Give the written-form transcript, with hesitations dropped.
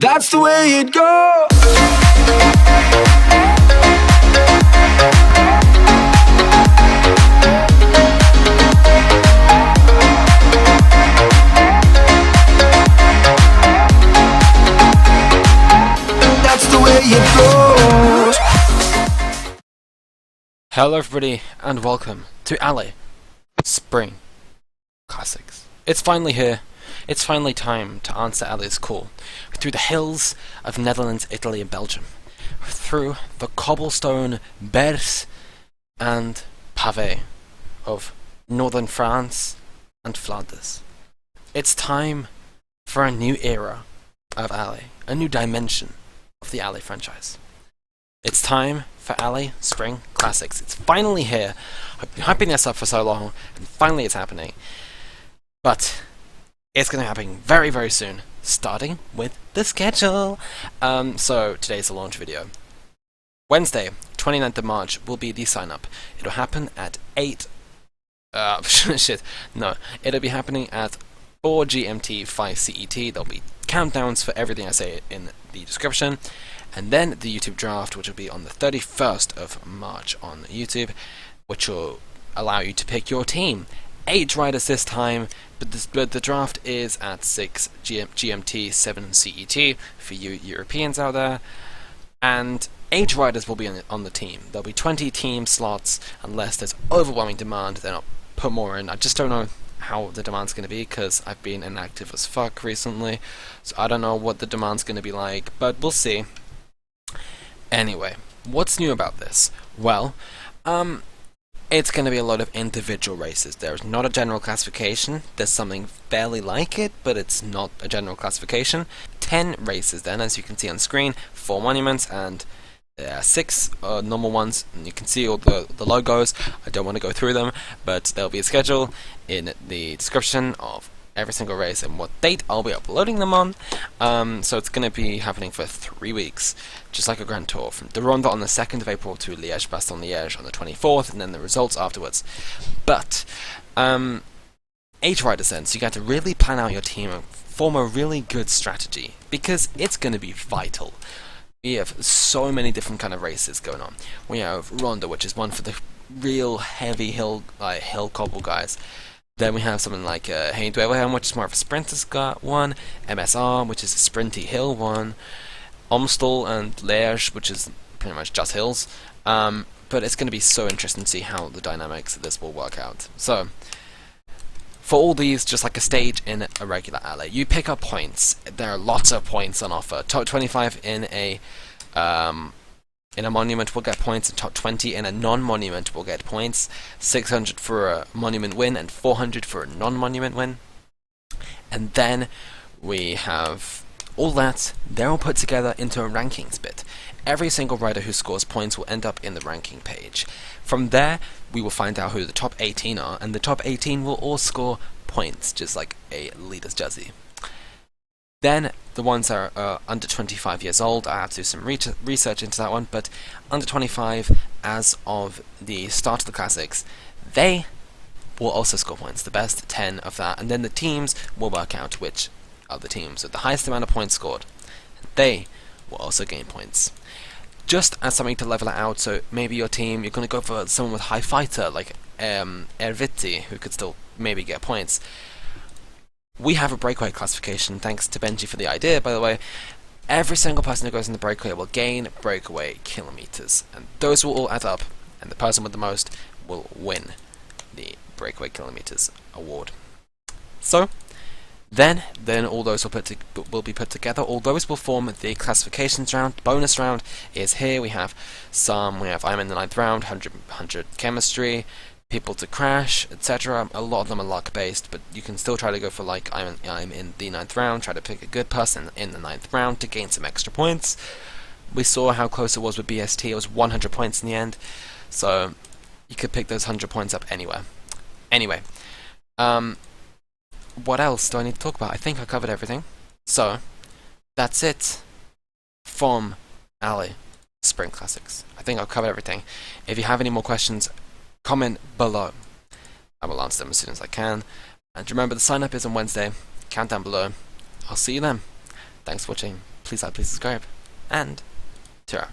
That's the way it goes. That's the way it goes. Hello everybody and welcome to ALLEZ Spring Classics. It's finally here. It's finally time to answer ALLEZ's call. Through the hills of Netherlands, Italy and Belgium. Through the cobblestone bergs and pave of northern France and Flandres. It's time for a new era of ALLEZ. A new dimension of the ALLEZ franchise. It's time for ALLEZ Spring Classics. It's finally here. I've been hyping this up for so long, and finally it's happening. But it's going to happen very, very soon, starting with the schedule. So today's the launch video. Wednesday, 29th of March, will be the sign-up. It'll happen at 8... it'll be happening at 4 GMT, 5 CET. There'll be countdowns for everything I say in the description. And then the YouTube draft, which will be on the 31st of March on YouTube, which will allow you to pick your team. 8 riders this time, but the draft is at 6 GMT, 7 CET for you Europeans out there. And 8 riders will be on the team. There'll be 20 team slots unless there's overwhelming demand, then I'll put more in. I just don't know how the demand's going to be because I've been inactive as fuck recently. So I don't know what the demand's going to be like, but we'll see. Anyway, what's new about this? Well, it's going to be a lot of individual races. There's not a general classification. There's something fairly like it, but it's not a general classification. 10 races then, as you can see on screen. 4 monuments and 6 normal ones. And you can see all the logos. I don't want to go through them, but there'll be a schedule in the description of every single race and what date I'll be uploading them on. So it's going to be happening for 3 weeks, just like a Grand Tour, from the Ronde on the 2nd of April to Liège-Bastogne-Liège on the 24th, and then the results afterwards. But 8 riders then, so you got to really plan out your team and form a really good strategy, because it's going to be vital. We have so many different kind of races going on. We have Ronde, which is one for the real heavy hill cobble guys. Then we have something like Heen-Dweilhelm, which is more of a sprinter's one, MSR, which is a sprinty hill one, Amstel and Liège, which is pretty much just hills. But it's going to be so interesting to see how the dynamics of this will work out. So, for all these, just like a stage in a regular ALLEZ, you pick up points. There are lots of points on offer. Top 25 in a monument will get points, and top 20 in a non-monument will get points. 600 for a monument win and 400 for a non-monument win. And then we have all that. They're all put together into a rankings bit. Every single rider who scores points will end up in the ranking page. From there, we will find out who the top 18 are, and the top 18 will all score points, just like a leader's jersey. Then, the ones that are under 25 years old, I have to do some research into that one, but under 25, as of the start of the Classics, they will also score points, the best 10 of that, and then the teams will work out which are the teams with the highest amount of points scored. They will also gain points. Just as something to level it out, so maybe your team, you're going to go for someone with high fighter, like Erviti, who could still maybe get points. We have a breakaway classification, thanks to Benji for the idea, by the way. Every single person who goes in the breakaway will gain breakaway kilometers, and those will all add up, and the person with the most will win the breakaway kilometers award. So, then all those will be put together. All those will form the classifications round. Bonus round is here. We have I'm in the 9th round, 100 chemistry, people to crash, etc. A lot of them are luck based, but you can still try to go for like I'm in the 9th round, try to pick a good person in the 9th round to gain some extra points. We saw how close it was with BST. It was 100 points in the end, so you could pick those 100 points up anywhere. Anyway, what else do I need to talk about? I think I covered everything. So, that's it from ALLEZ Spring Classics. I think I've covered everything. If you have any more questions, comment below. I will answer them as soon as I can. And remember, the sign up is on Wednesday. Count down below. I'll see you then. Thanks for watching. please like, please subscribe, and ta-ra.